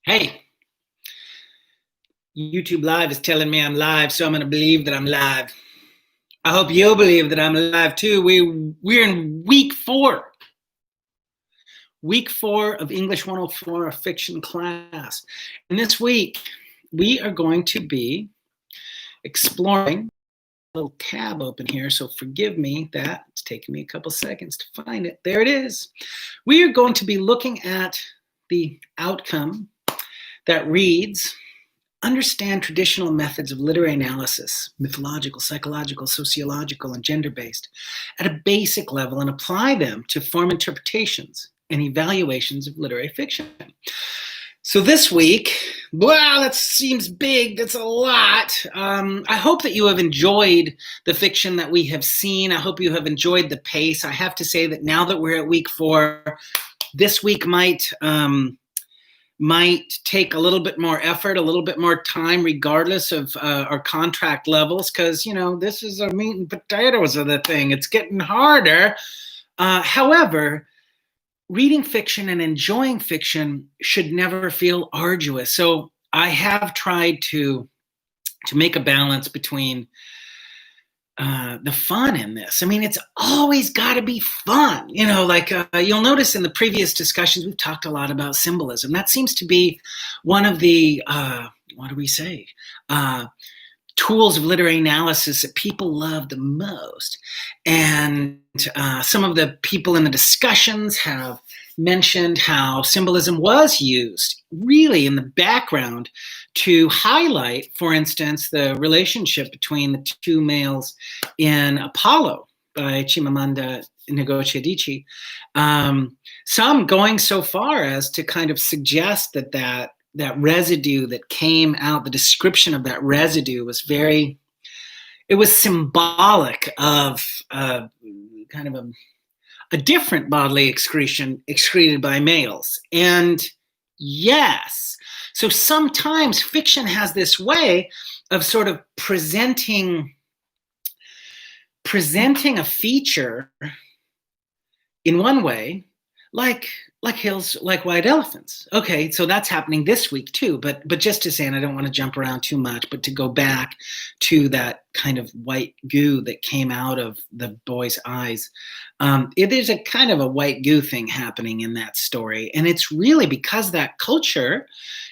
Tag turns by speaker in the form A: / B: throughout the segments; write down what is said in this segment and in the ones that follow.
A: Hey, YouTube Live is telling me I'm live, so I'm going to believe that I'm live. I hope you'll believe that I'm live too. We're in week four of English 104, a fiction class. And this week, we are going to be exploring a little tab open here, so forgive me that it's taking me a couple seconds to find it. There it is. We are going to be looking at the outcome that reads, understand traditional methods of literary analysis, mythological, psychological, sociological, and gender-based, at a basic level and apply them to form interpretations and evaluations of literary fiction. So this week, wow, that seems big. That's a lot. I hope that you have enjoyed the fiction that we have seen. I hope you have enjoyed the pace. I have to say that now that we're at week 4, this week might take a little bit more effort, a little bit more time, regardless of our contract levels, because, this is a meat and potatoes of the thing. It's getting harder. However, reading fiction and enjoying fiction should never feel arduous. So I have tried to make a balance between the fun in this. I mean, it's always got to be fun. You'll notice in the previous discussions, we've talked a lot about symbolism. That seems to be one of the, tools of literary analysis that people love the most. And some of the people in the discussions have mentioned how symbolism was used really in the background to highlight, for instance, the relationship between the two males in Apollo by Chimamanda Ngozi Adichie. Some going so far as to kind of suggest that residue that came out, the description of that residue was it was symbolic of kind of a different bodily excretion excreted by males. And yes, so sometimes fiction has this way of sort of presenting a feature in one way, like hills, like white elephants. Okay, so that's happening this week too. But just to say, and I don't want to jump around too much, but to go back to that kind of white goo that came out of the boy's eyes, there's a kind of a white goo thing happening in that story, and it's really because that culture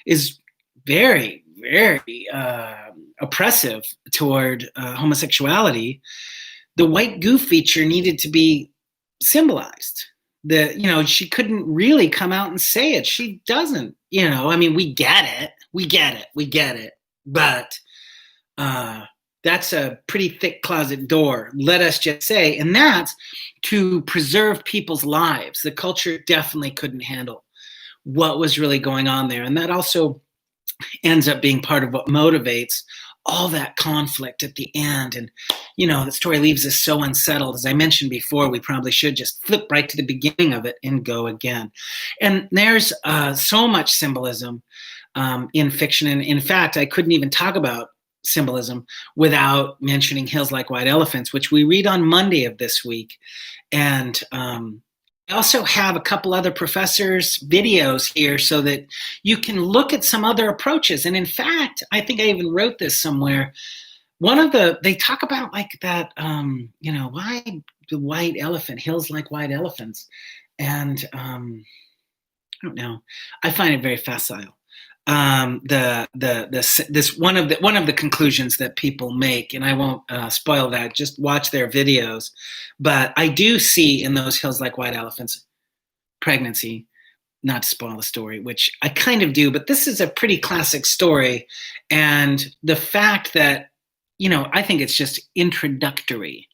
A: is very, very oppressive toward homosexuality. The white goo feature needed to be symbolized. She couldn't really come out and say it. She doesn't, I mean, we get it. But that's a pretty thick closet door, let us just say. And that's to preserve people's lives. The culture definitely couldn't handle what was really going on there. And that also ends up being part of what motivates all that conflict at the end. And, the story leaves us so unsettled. As I mentioned before, we probably should just flip right to the beginning of it and go again. And there's so much symbolism in fiction. And in fact, I couldn't even talk about symbolism without mentioning Hills Like White Elephants, which we read on Monday of this week. And I also have a couple other professors' videos here so that you can look at some other approaches. And in fact, I think I even wrote this somewhere. They talk about like that, why the white elephant, hills like white elephants. And I don't know, I find it very facile. This one of the conclusions that people make, and I won't spoil that, just watch their videos. But I do see in those Hills Like White Elephants pregnancy, not to spoil the story, which I kind of do, but this is a pretty classic story. And the fact that, I think it's just introductory.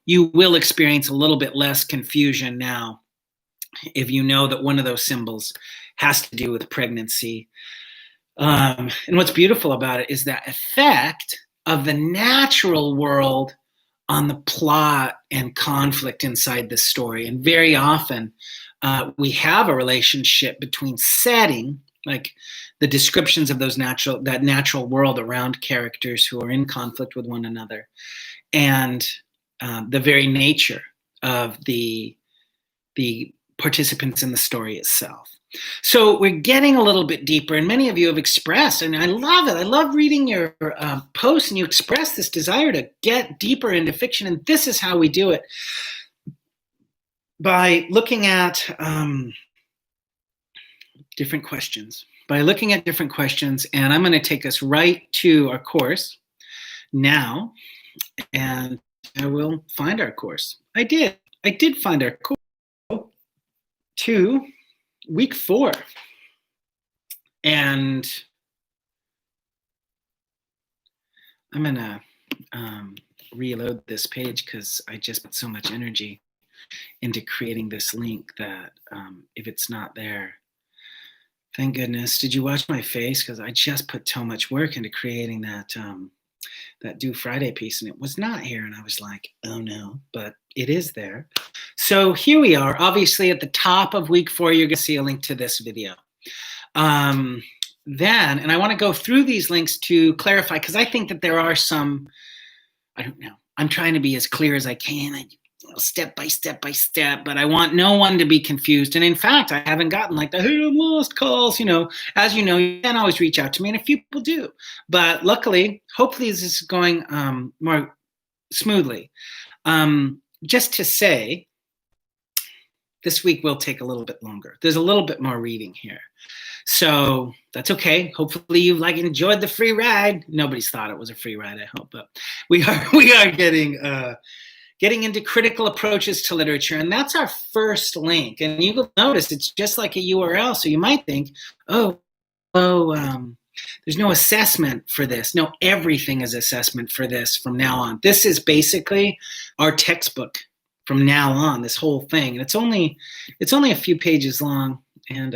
A: You will experience a little bit less confusion now if you know that one of those symbols has to do with pregnancy. And what's beautiful about it is that effect of the natural world on the plot and conflict inside the story. And very often we have a relationship between setting, like the descriptions of that natural world around characters who are in conflict with one another, and the very nature of the participants in the story itself. So we're getting a little bit deeper, and many of you have expressed, and I love it. I love reading your posts, and you express this desire to get deeper into fiction, and this is how we do it. By looking at different questions. By looking at different questions, and I'm going to take us right to our course now, and I will find our course. I did find our course to week 4. And I'm going to reload this page because I just put so much energy into creating this link that if it's not there, thank goodness. Did you watch my face? Because I just put so much work into creating that that Due Friday piece, and it was not here. And I was like, oh no, but it is there. So here we are. Obviously, at the top of week 4, you're going to see a link to this video. Then, and I want to go through these links to clarify, because I think that there are some, I don't know, I'm trying to be as clear as I can, step by step by step, but I want no one to be confused. And in fact, I haven't gotten like the "hey, I'm lost" calls. As you know, you can always reach out to me, and a few people do. But luckily, hopefully this is going more smoothly. Just to say, this week will take a little bit longer. There's a little bit more reading here. So that's okay. Hopefully you enjoyed the free ride. Nobody's thought it was a free ride, I hope, but we are getting into critical approaches to literature, and that's our first link. And you will notice it's just like a URL, so you might think, there's no assessment for this. No, everything is assessment for this from now on. This is basically our textbook from now on, this whole thing. And it's only a few pages long, and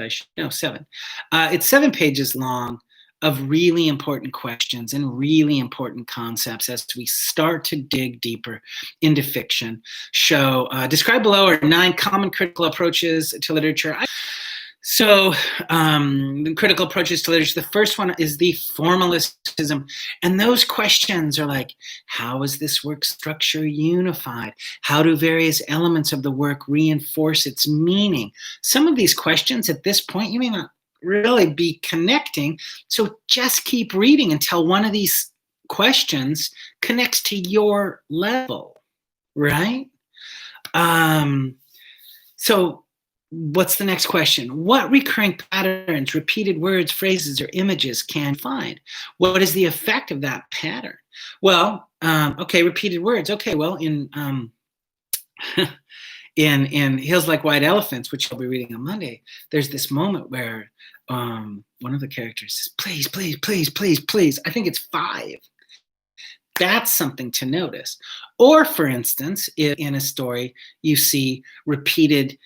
A: 7. It's 7 pages long of really important questions and really important concepts as we start to dig deeper into fiction. Describe below are 9 common critical approaches to literature. The critical approaches to literature, the first one is the formalism. And those questions are like, how is this work structure unified? How do various elements of the work reinforce its meaning? Some of these questions at this point, you may not really be connecting. So just keep reading until one of these questions connects to your level, right? So what's the next question? What recurring patterns, repeated words, phrases, or images can you find? What is the effect of that pattern? Well, okay, repeated words. Okay, well, in Hills Like White Elephants, which I'll be reading on Monday, there's this moment where one of the characters says, please, please, please, please, please. I think it's 5. That's something to notice. Or, for instance, in a story, you see repeated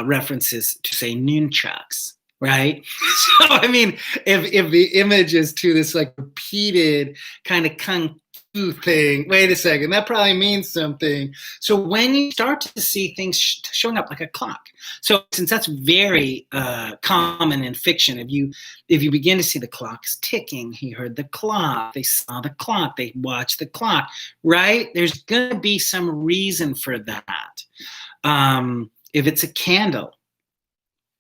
A: references to, say, nunchucks, right? So, I mean, if the image is to this repeated kind of kung fu thing, wait a second, that probably means something. So when you start to see things showing up like a clock, so since that's very common in fiction, if you begin to see the clock's ticking, he heard the clock, they saw the clock, they watched the clock, right? There's going to be some reason for that. If it's a candle,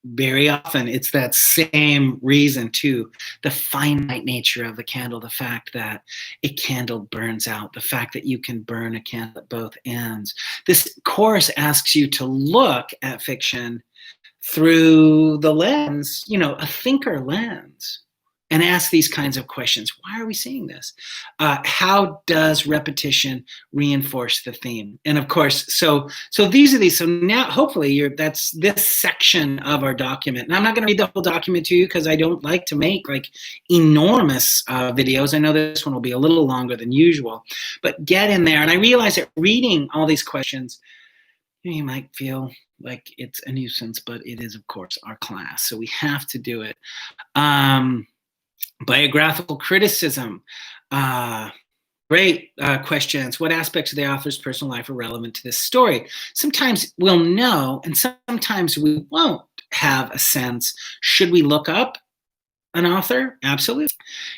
A: very often it's that same reason too. The finite nature of the candle, the fact that a candle burns out, the fact that you can burn a candle at both ends. This course asks you to look at fiction through the lens, a thinker lens, and ask these kinds of questions. Why are we seeing this? How does repetition reinforce the theme? And of course, so these are these. So now, hopefully, that's this section of our document. And I'm not going to read the whole document to you because I don't like to make enormous videos. I know this one will be a little longer than usual, but get in there. And I realize that reading all these questions, you might feel like it's a nuisance, but it is, of course, our class. So we have to do it. Biographical criticism. Great questions. What aspects of the author's personal life are relevant to this story? Sometimes we'll know, and sometimes we won't have a sense. Should we look up an author? Absolutely.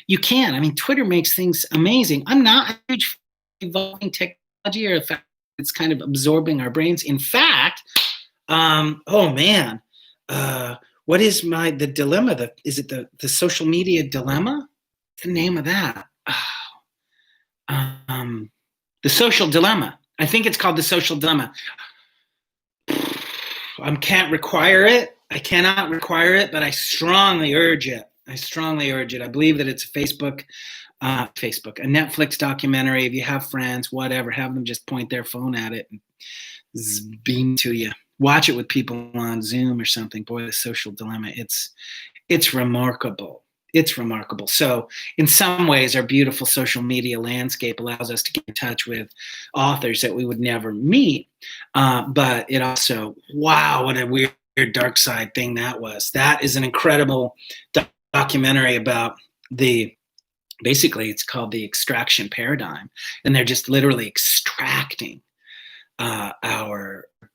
A: You can. I mean, Twitter makes things amazing. I'm not a huge evolving technology or the fact it's kind of absorbing our brains. In fact, What is the dilemma? Is it the social media dilemma? What's the name of that? The social dilemma. I think it's called the social dilemma. I can't require it. I cannot require it, but I strongly urge it. I strongly urge it. I believe that it's a a Netflix documentary. If you have friends, whatever, have them just point their phone at it and beam to you. Watch it with people on Zoom or something. Boy, the social dilemma. It's remarkable. It's remarkable. So in some ways, our beautiful social media landscape allows us to get in touch with authors that we would never meet. But it also, wow, what a weird dark side thing that was. That is an incredible documentary about basically it's called the extraction paradigm. And they're just literally extracting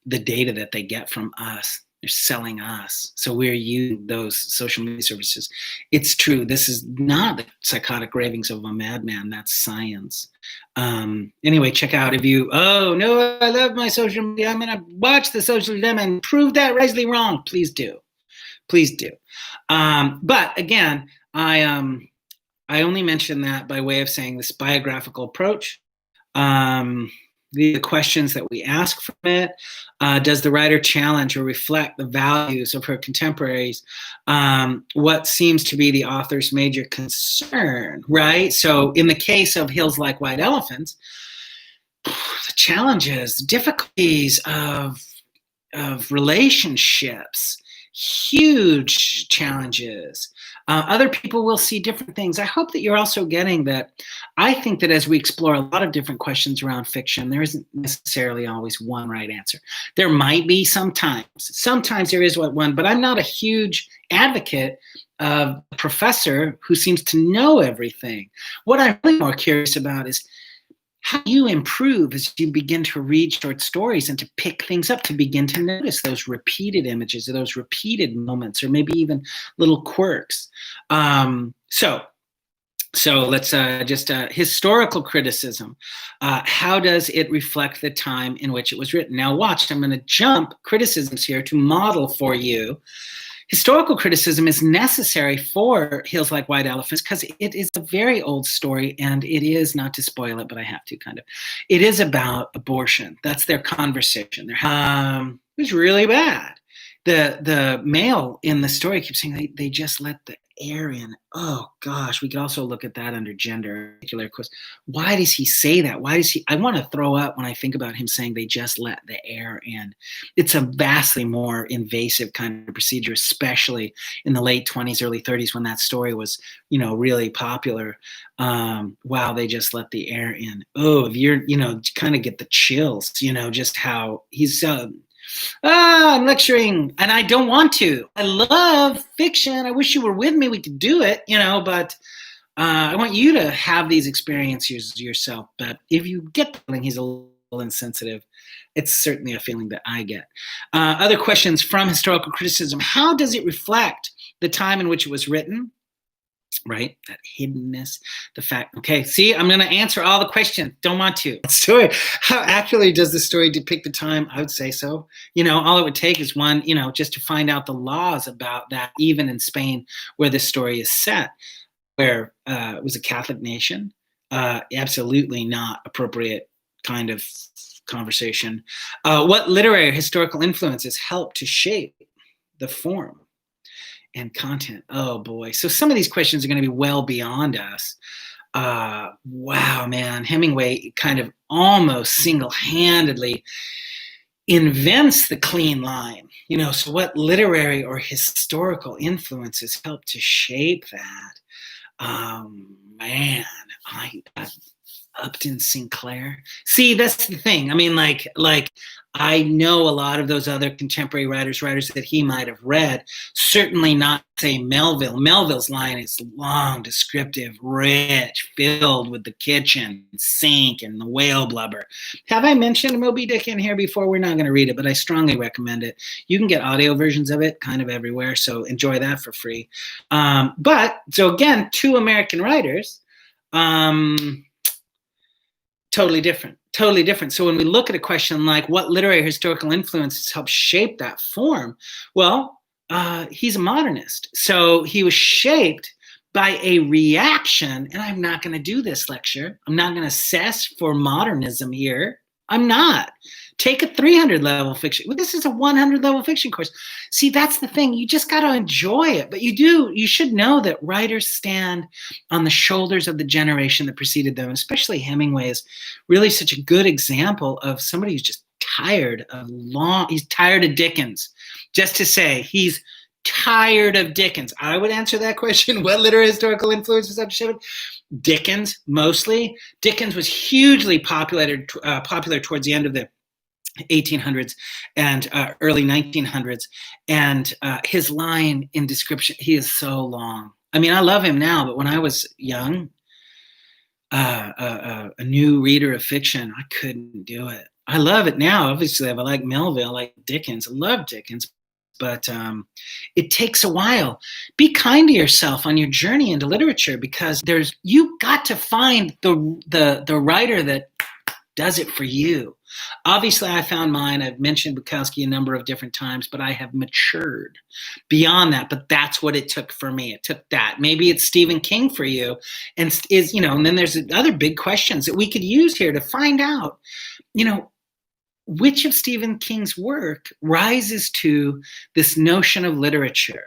A: the data that they get from us. They're selling us. So we're using those social media services. It's true. This is not the psychotic ravings of a madman. That's science. Anyway, check out oh, no, I love my social media. I'm going to watch the social dilemma and prove that Risley wrong. Please do. Please do. But again, I only mention that by way of saying this biographical approach. The questions that we ask from it. Does the writer challenge or reflect the values of her contemporaries? What seems to be the author's major concern, right? So in the case of Hills Like White Elephants, the challenges, difficulties of relationships, huge challenges. Other people will see different things. I hope that you're also getting that. I think that as we explore a lot of different questions around fiction, there isn't necessarily always one right answer. There might be sometimes. Sometimes there is one, but I'm not a huge advocate of a professor who seems to know everything. What I'm really more curious about is how you improve as you begin to read short stories and to pick things up, to begin to notice those repeated images or those repeated moments, or maybe even little quirks. So let's just historical criticism. How does it reflect the time in which it was written? Now watch, I'm going to jump criticisms here to model for you. Historical criticism is necessary for Hills Like White Elephants because it is a very old story, and it is, not to spoil it, but I have to kind of, it is about abortion. That's their conversation. It was really bad. The male in the story keeps saying they just let the air in. Oh gosh, we could also look at that under gender. Of course, why does he say that? Why does he? I want to throw up when I think about him saying they just let the air in. It's a vastly more invasive kind of procedure, especially in the late 20s, early 30s, when that story was, really popular. Wow, they just let the air in. Oh, if you're, kind of get the chills. Just how he's. I'm lecturing and I don't want to. I love fiction. I wish you were with me. We could do it, but I want you to have these experiences yourself. But if you get the feeling he's a little insensitive, it's certainly a feeling that I get. Other questions from historical criticism. How does it reflect the time in which it was written? Right? That hiddenness, the fact, okay, see, I'm going to answer all the questions. Don't want to. Story. How accurately does the story depict the time? I would say so. All it would take is one, just to find out the laws about that, even in Spain, where this story is set, where it was a Catholic nation. Absolutely not appropriate kind of conversation. What literary historical influences help to shape the form and content? Oh boy. So some of these questions are going to be well beyond us. Wow, man. Hemingway kind of almost single-handedly invents the clean line. So what literary or historical influences help to shape that? Man, Upton Sinclair. See, that's the thing. I mean, like I know a lot of those other contemporary writers that he might have read. Certainly not, say, Melville. Melville's line is long, descriptive, rich, filled with the kitchen sink and the whale blubber. Have I mentioned Moby Dick in here before? We're not going to read it, but I strongly recommend it. You can get audio versions of it kind of everywhere, so enjoy that for free. So again, two American writers, totally different. So when we look at a question like what literary historical influences help shape that form, well, he's a modernist. So he was shaped by a reaction, and I'm not going to do this lecture. I'm not going to assess for modernism here. I'm not. Take a 300 level fiction. Well, this is a 100 level fiction course. See, that's the thing. You just got to enjoy it. But you should know that writers stand on the shoulders of the generation that preceded them, especially Hemingway is really such a good example of somebody who's just he's tired of Dickens. Just to say, he's tired of Dickens. I would answer that question. What literary historical influence was up to Shepard? Dickens, mostly. Dickens was hugely popular towards the end of the 1800s and early 1900s. And his line in description, he is so long. I mean, I love him now, but when I was young, a new reader of fiction, I couldn't do it. I love it now. Obviously, I like Melville, I like Dickens. I love Dickens, but it takes a while. Be kind to yourself on your journey into literature, because you got to find the writer that does it for you. Obviously, I found mine. I've mentioned Bukowski a number of different times, but I have matured beyond that. But that's what it took for me. It took that. Maybe it's Stephen King for you, and then there's other big questions that we could use here to find out, which of Stephen King's work rises to this notion of literature.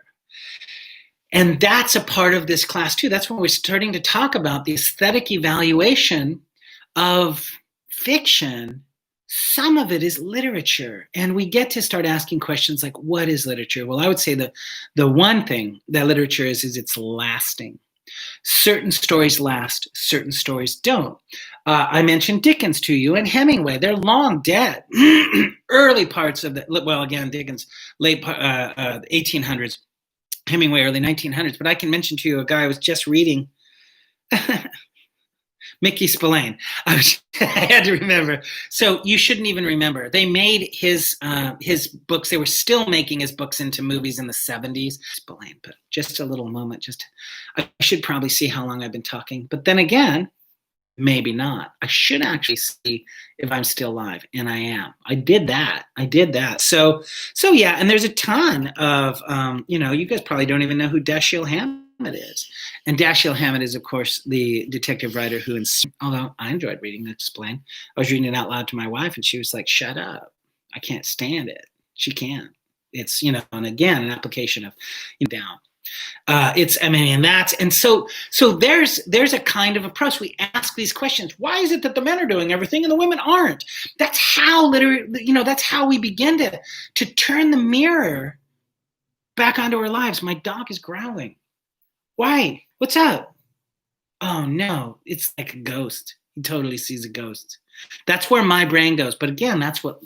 A: And that's a part of this class too. That's when we're starting to talk about the aesthetic evaluation of fiction. Some of it is literature, and we get to start asking questions like, what is literature? Well, I would say the one thing that literature is it's lasting. Certain stories last, certain stories don't. I mentioned Dickens to you and Hemingway. They're long dead. Early parts of Dickens, late 1800s, Hemingway, early 1900s. But I can mention to you a guy I was just reading, Mickey Spillane. I had to remember. So you shouldn't even remember. They made his books. They were still making his books into movies in the 70s. Spillane, but just a little moment. I should probably see how long I've been talking. But then again, maybe not. I should actually see if I'm still alive, and I am. I did that. So yeah, and there's a ton of, you guys probably don't even know who Dashiell Hammett is. And Dashiell Hammett is, of course, the detective writer who, although I enjoyed reading Explain, I was reading it out loud to my wife, and she was like, shut up. I can't stand it. She can't. It's, and again, an application of down. So there's a kind of approach. We ask these questions. Why is it that the men are doing everything and the women aren't? That's how that's how we begin to turn the mirror back onto our lives. My dog is growling. Why? What's up? Oh no, it's like a ghost. He totally sees a ghost. That's where my brain goes. But again, that's what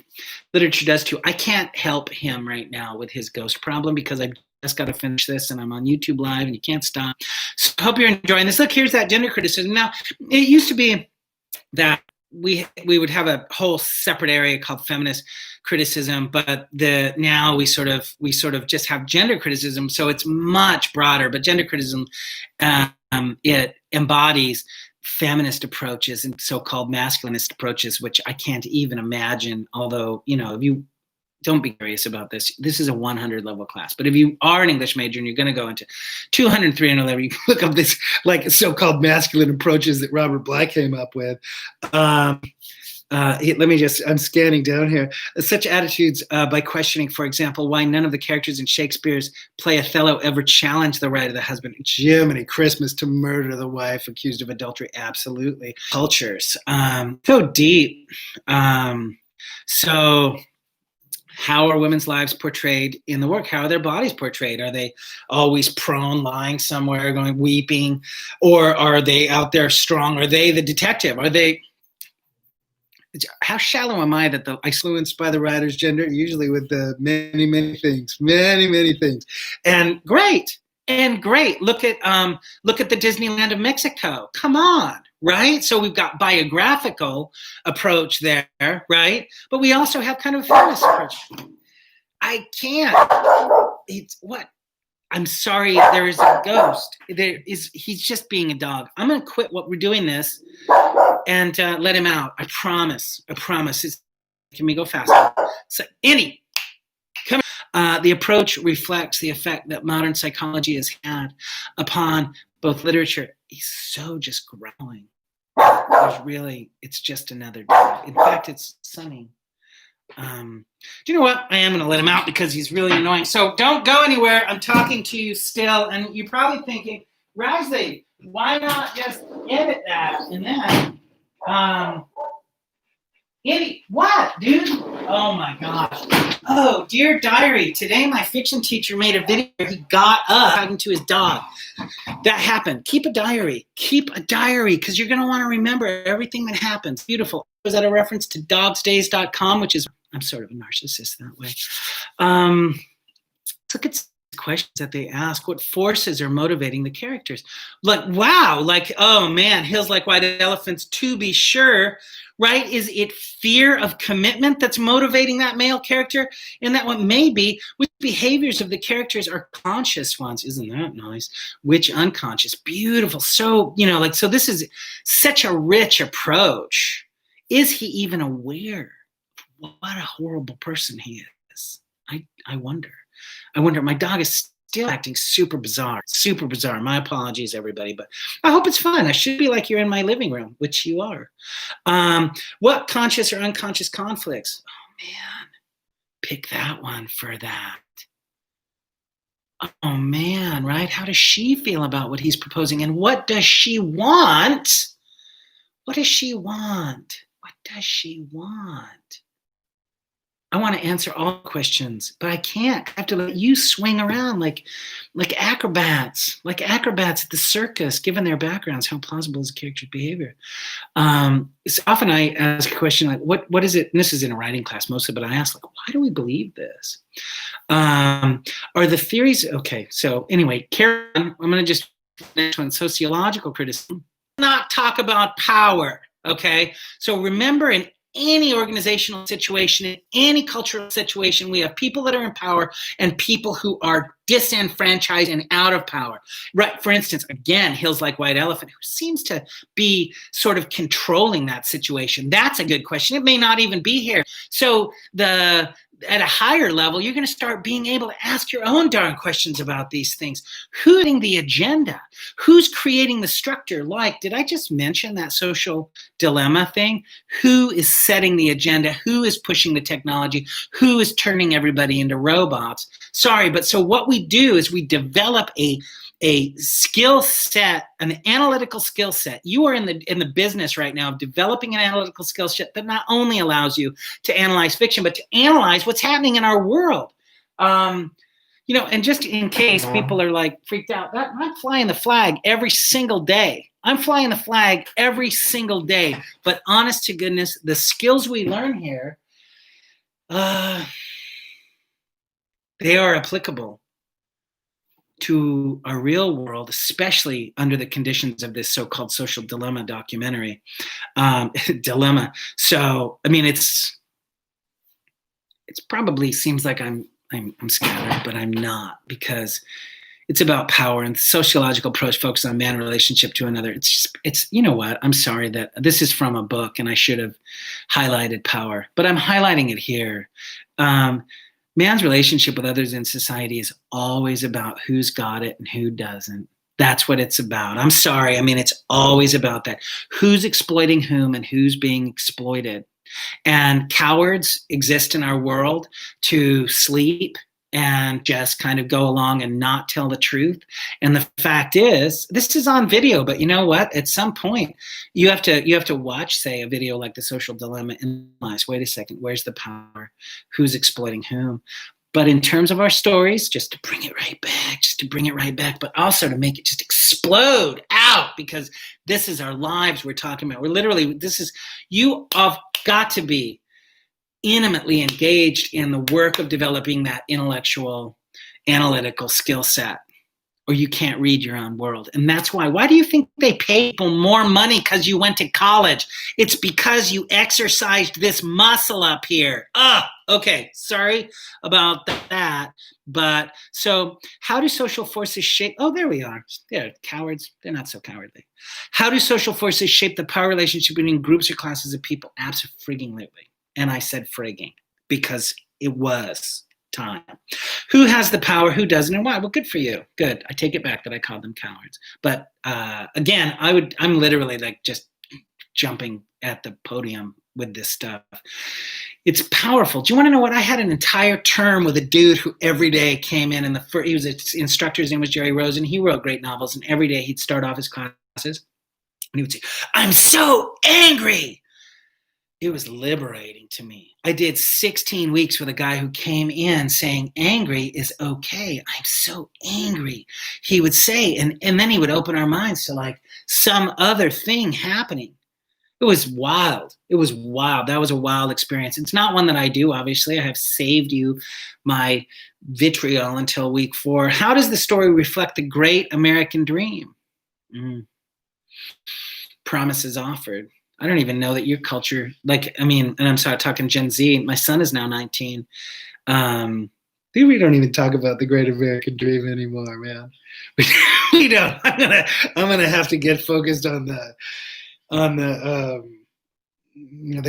A: literature does too. I can't help him right now with his ghost problem because I just got to finish this and I'm on YouTube Live and you can't stop. So I hope you're enjoying this. Look, here's that gender criticism. Now, it used to be that we would have a whole separate area called feminist criticism, but now we sort of just have gender criticism. So it's much broader, but gender criticism, it embodies feminist approaches and so-called masculinist approaches, which I can't even imagine. Although, if you don't be curious about this, this is a 100 level class. But if you are an English major and you're going to go into 200, 300 level, you can look up this like so-called masculine approaches that Robert Bly came up with. I'm scanning down here. Such attitudes by questioning, for example, why none of the characters in Shakespeare's play Othello ever challenged the right of the husband, Jiminy Christmas, to murder the wife accused of adultery. Absolutely. Cultures. So deep. So how are women's lives portrayed in the work? How are their bodies portrayed? Are they always prone, lying somewhere, going weeping? Or are they out there strong? Are they the detective? Are they... How shallow am I that I influenced by the writer's gender, usually with the many, many things, and great. Look at the Disneyland of Mexico. Come on, right? So we've got biographical approach there, right? But we also have kind of a feminist approach. I can't. It's what? I'm sorry, there is a ghost. He's just being a dog. I'm going to quit what we're doing this and let him out. I promise. Can we go faster? So, Annie, come The approach reflects the effect that modern psychology has had upon both literature. He's so just growling. It's just another day. In fact, it's sunny. Do you know what? I am going to let him out because he's really annoying. So don't go anywhere. I'm talking to you still, and you're probably thinking, Razzie, why not just edit that and then, what, dude? Oh my gosh. Oh, dear diary. Today my fiction teacher made a video where he got up talking to his dog. That happened. Keep a diary. Keep a diary because you're going to want to remember everything that happens. Beautiful. Was that a reference to dogsdays.com, which is, I'm sort of a narcissist that way. Look at questions that they ask. What forces are motivating the characters? Like, wow, like, oh man, Hills Like White Elephants, to be sure, right? Is it fear of commitment that's motivating that male character? And that one may be, which behaviors of the characters are conscious ones? Isn't that nice? Which unconscious? Beautiful. So, so this is such a rich approach. Is he even aware what a horrible person he is? I wonder. My dog is still acting super bizarre. Super bizarre. My apologies, everybody, but I hope it's fun. I should be like you're in my living room, which you are. What conscious or unconscious conflicts? Oh, man. Pick that one for that. Oh, man, right? How does she feel about what he's proposing? And what does she want? What does she want? What does she want? I want to answer all questions, but I can't. I have to let you swing around like acrobats at the circus, given their backgrounds. How plausible is a character's behavior? So often I ask a question like, what is it? And this is in a writing class mostly, but I ask, like, why do we believe this? Are the theories, okay, so anyway, Karen, I'm going to just finish on sociological criticism. Not talk about power, okay? So remember, in any organizational situation, in any cultural situation, we have people that are in power and people who are disenfranchised and out of power. Right? For instance, again, Hills Like White Elephant, who seems to be sort of controlling that situation. That's a good question. It may not even be here. So at a higher level, you're going to start being able to ask your own darn questions about these things. Who's setting the agenda? Who's creating the structure? Like, did I just mention that social dilemma thing? Who is setting the agenda? Who is pushing the technology? Who is turning everybody into robots? Sorry, but so what we do is we develop a skill set, an analytical skill set. You are in the business right now of developing an analytical skill set that not only allows you to analyze fiction, but to analyze what's happening in our world. And just in case people are like freaked out, I'm flying the flag every single day. I'm flying the flag every single day. But honest to goodness, the skills we learn here, they are applicable to our real world, especially under the conditions of this so-called social dilemma documentary. Dilemma. So, I mean, it's probably seems like I'm scattered, but I'm not, because it's about power, and the sociological approach focuses on man relationship to another. It's you know what? I'm sorry that this is from a book, and I should have highlighted power, but I'm highlighting it here. Man's relationship with others in society is always about who's got it and who doesn't. That's what it's about. I'm sorry. I mean, it's always about that. Who's exploiting whom and who's being exploited. And cowards exist in our world to sleep and just kind of go along and not tell the truth. And the fact is, this is on video, but you know what? At some point, you have to watch, say, a video like The Social Dilemma and realize, wait a second, where's the power? Who's exploiting whom? But in terms of our stories, just to bring it right back, but also to make it just explode out, because this is our lives we're talking about. You have got to be intimately engaged in the work of developing that intellectual, analytical skill set, or you can't read your own world. And that's why do you think they pay people more money because you went to college? It's because you exercised this muscle up here. Okay, sorry about that. But so how do social forces shape? Oh, there we are. They're cowards. They're not so cowardly. How do social forces shape the power relationship between groups or classes of people? Absolutely. And I said frigging because it was. time. Who has the power, who doesn't, and why? Well, good for you. Good. I take it back that I called them cowards. But again, I'm literally like just jumping at the podium with this stuff. It's powerful. Do you want to know what? I had an entire term with a dude who every day came in, and he was an instructor. His name was Jerry Rosen. He wrote great novels, and every day he'd start off his classes, and he would say, "I'm so angry." It was liberating to me. I did 16 weeks with a guy who came in saying, angry is okay. I'm so angry. He would say, and then he would open our minds to like some other thing happening. It was wild. It was wild. That was a wild experience. It's not one that I do, obviously. I have saved you my vitriol until week 4. How does the story reflect the great American dream? Promises offered. I don't even know that your culture, like, I mean, and I'm sorry, talking Gen Z, my son is now 19. We don't even talk about the great American dream anymore, man. We don't. I'm gonna have to get focused on the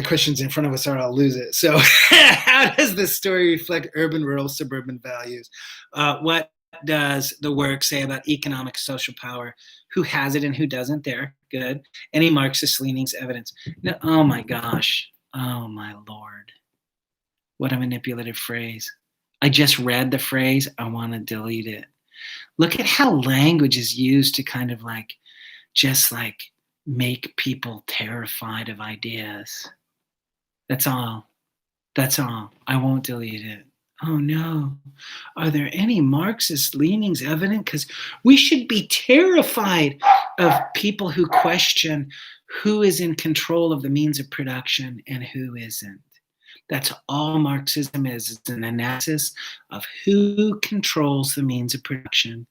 A: questions in front of us, or I'll lose it. So how does this story reflect urban, rural, suburban values? What does the work say about economic, social power? Who has it and who doesn't? There, good. Any Marxist leanings, evidence? No, oh my gosh. Oh my Lord. What a manipulative phrase. I just read the phrase. I want to delete it. Look at how language is used to kind of like, just like make people terrified of ideas. That's all. That's all. I won't delete it. Oh no. Are there any Marxist leanings evident? Because we should be terrified of people who question who is in control of the means of production and who isn't. That's all Marxism is. It's an analysis of who controls the means of production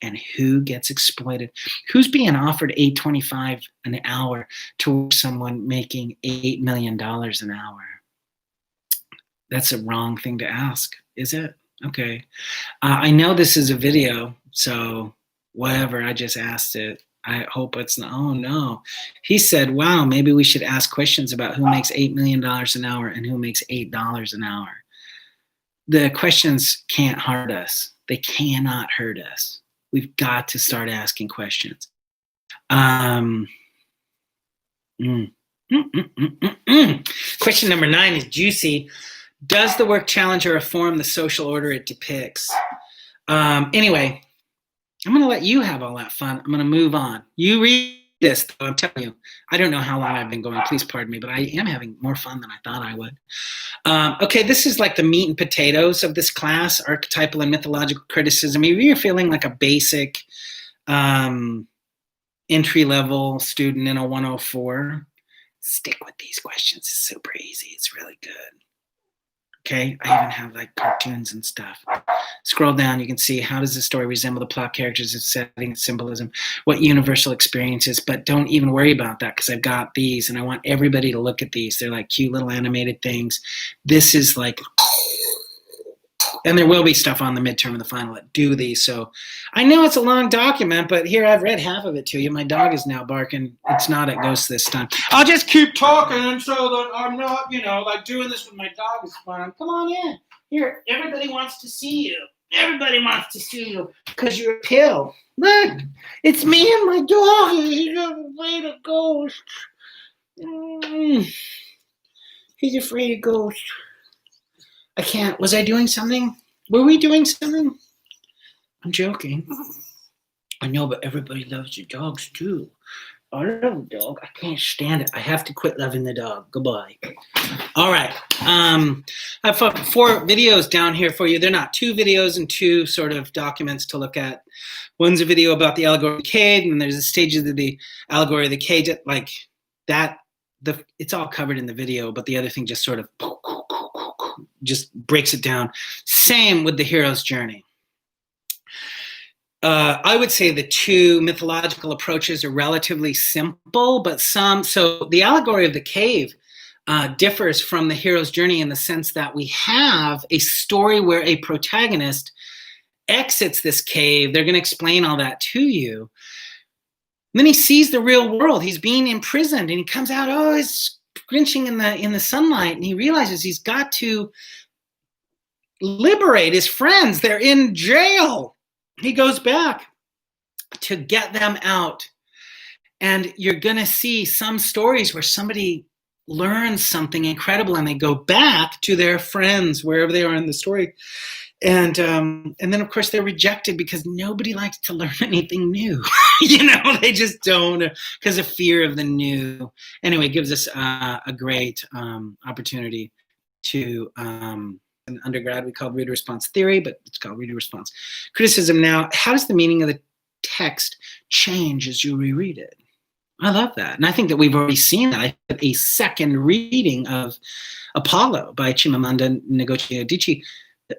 A: and who gets exploited. Who's being offered $8.25 an hour to work someone making $8 million an hour? That's a wrong thing to ask, is it? Okay. I know this is a video, so whatever, I just asked it. I hope it's not. Oh no. He said, wow, maybe we should ask questions about who makes $8 million an hour and who makes $8 an hour. The questions can't hurt us. They cannot hurt us. We've got to start asking questions. Question number 9 is juicy. Does the work challenge or reform the social order it depicts? Anyway, I'm going to let you have all that fun. I'm going to move on. You read this, though, I'm telling you. I don't know how long I've been going. Please pardon me, but I am having more fun than I thought I would. Okay, this is like the meat and potatoes of this class, archetypal and mythological criticism. If you're feeling like a basic entry-level student in a 104, stick with these questions. It's super easy. It's really good. Okay, I even have like cartoons and stuff. Scroll down, you can see how does the story resemble the plot characters, its setting, its symbolism, what universal experiences, but don't even worry about that because I've got these and I want everybody to look at these. They're like cute little animated things. This is like, and there will be stuff on the midterm and the final that do these. So I know it's a long document, but here I've read half of it to you. My dog is now barking. It's not at Ghost this time. I'll just keep talking so that I'm not, like doing this with my dog is fun. Come on in. Here, everybody wants to see you. Everybody wants to see you because you're a pill. Look, it's me and my dog. He's afraid of ghosts. He's afraid of ghosts. I can't. Was I doing something? Were we doing something? I'm joking. I know, but everybody loves your dogs too. I love the dog. I can't stand it. I have to quit loving the dog. Goodbye. All right. I have 4 videos down here for you. They're not 2 videos and 2 sort of documents to look at. One's a video about the allegory of the cage, and there's a stage of the allegory of the cage. Like that, it's all covered in the video, but the other thing just sort of just breaks it down. Same with the hero's journey. I would say the 2 mythological approaches are relatively simple, but so the allegory of the cave differs from the hero's journey in the sense that we have a story where a protagonist exits this cave. They're going to explain all that to you. And then he sees the real world. He's being imprisoned and he comes out, he's grinching in the sunlight, and he realizes he's got to liberate his friends. They're in jail. He goes back to get them out. And you're going to see some stories where somebody learns something incredible and they go back to their friends wherever they are in the story. And then of course they're rejected because nobody likes to learn anything new. They just don't, because of fear of the new. Anyway, it gives us a great opportunity to in undergrad we called reader response theory, but it's called reader response criticism now. How does the meaning of the text change as you reread it? I love that. And I think that we've already seen that. I had a second reading of Apollo by Chimamanda Ngozi Adichie.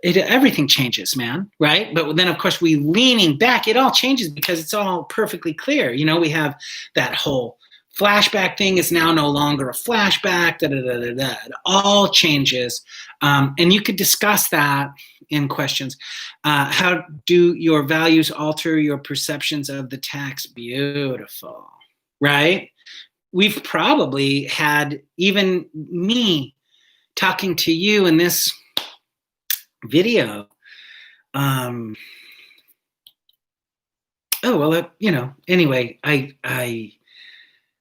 A: Everything changes, man, right? But then, of course, we leaning back, it all changes because it's all perfectly clear. We have that whole flashback thing is now no longer a flashback, It all changes. And you could discuss that in questions. How do your values alter your perceptions of the text? Beautiful. Right? We've probably had, even me talking to you in this video. Anyway, I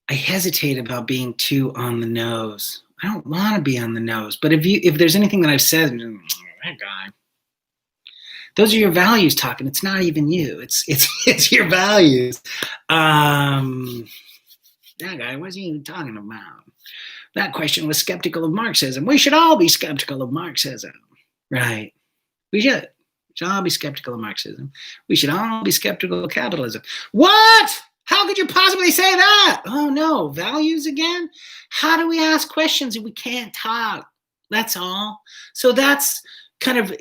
A: hesitate about being too on the nose. I don't want to be on the nose, but if there's anything that I've said, that guy, those are your values talking. It's not even you. It's your values. That guy, what's he even talking about? That question was skeptical of Marxism. We should all be skeptical of Marxism, right? We should all be skeptical of Marxism. We should all be skeptical of capitalism. What? How could you possibly say that? Oh no, values again? How do we ask questions if we can't talk? That's all. So that's kind of,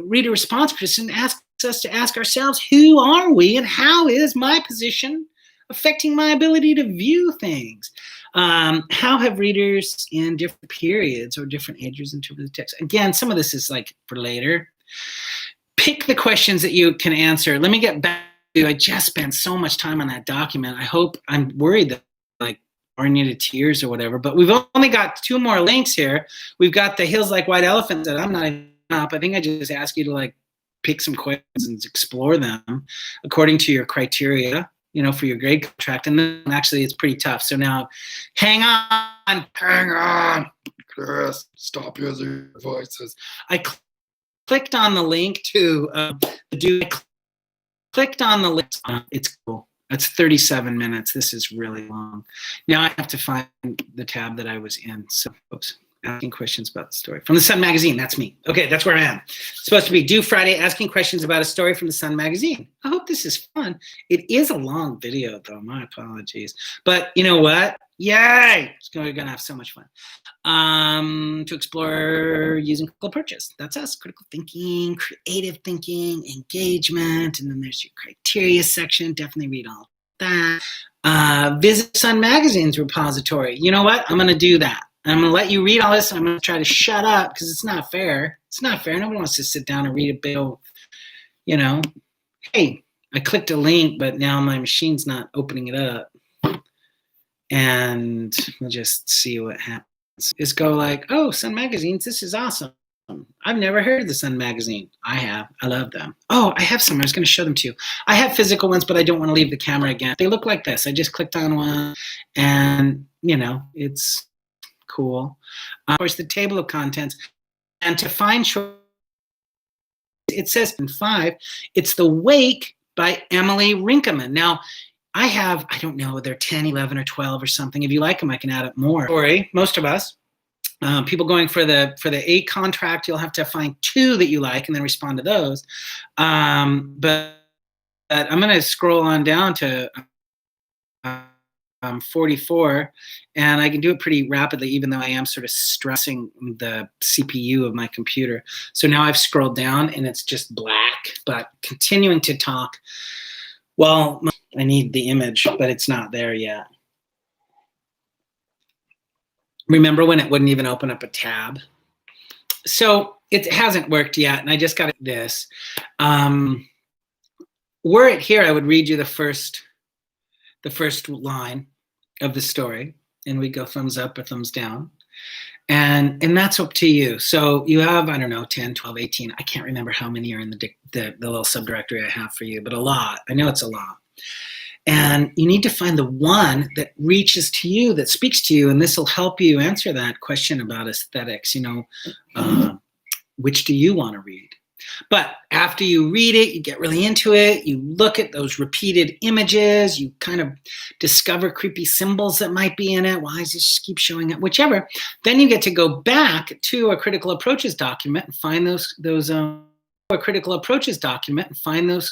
A: reader response criticism asks us to ask ourselves, who are we and how is my position affecting my ability to view things? How have readers in different periods or different ages interpreted the text? Again, some of this is like for later. Pick the questions that you can answer. Let me get back to, I just spent so much time on that document. I'm worried that boring you to tears or whatever, but we've only got 2 more links here. We've got the Hills Like White Elephants that I'm not even up. I think I just ask you to pick some questions and explore them according to your criteria, for your grade contract. And then actually it's pretty tough. So now hang on, Chris, stop using your voices. I clicked on the link to clicked on the link. It's cool. That's 37 minutes. This is really long. Now I have to find the tab that I was in. So, oops. Asking questions about the story from the Sun magazine. That's me. Okay, that's where I am. It's supposed to be due Friday, asking questions about a story from the Sun magazine. I hope this is fun. It is a long video, though. My apologies. But you know what? Yay! We're going to have so much fun. To explore using critical purchase. That's us. Critical thinking, creative thinking, engagement. And then there's your criteria section. Definitely read all that. Visit Sun magazine's repository. You know what? I'm going to do that. I'm going to let you read all this. I'm going to try to shut up because it's not fair. It's not fair. Nobody wants to sit down and read a bill. Hey, I clicked a link, but now my machine's not opening it up. And we'll just see what happens. Just go oh, Sun magazines, this is awesome. I've never heard of the Sun magazine. I have. I love them. Oh, I have some. I was going to show them to you. I have physical ones, but I don't want to leave the camera again. They look like this. I just clicked on one, and, it's cool. Of course, the table of contents. And to find short, it says in 5, it's The Wake by Emily Rinkeman. Now, I don't know, they're 10, 11, or 12 or something. If you like them, I can add up more. Story, most of us, people going for the A contract, you'll have to find 2 that you like and then respond to those. But I'm going to scroll on down to 44, and I can do it pretty rapidly, even though I am sort of stressing the CPU of my computer. So now I've scrolled down and it's just black, but continuing to talk. Well, I need the image, but it's not there yet. Remember when it wouldn't even open up a tab? So it hasn't worked yet, and I just got this. Were it here, I would read you the first line of the story, and we go thumbs up or thumbs down. And that's up to you. So you have, I don't know, 10, 12, 18. I can't remember how many are in the little subdirectory I have for you, but a lot. I know it's a lot. And you need to find the one that reaches to you, that speaks to you, and this will help you answer that question about aesthetics. Which do you want to read? But after you read it, you get really into it, you look at those repeated images, you kind of discover creepy symbols that might be in it. Why does this keep showing up? Whichever. Then you get to go back to a critical approaches document and find those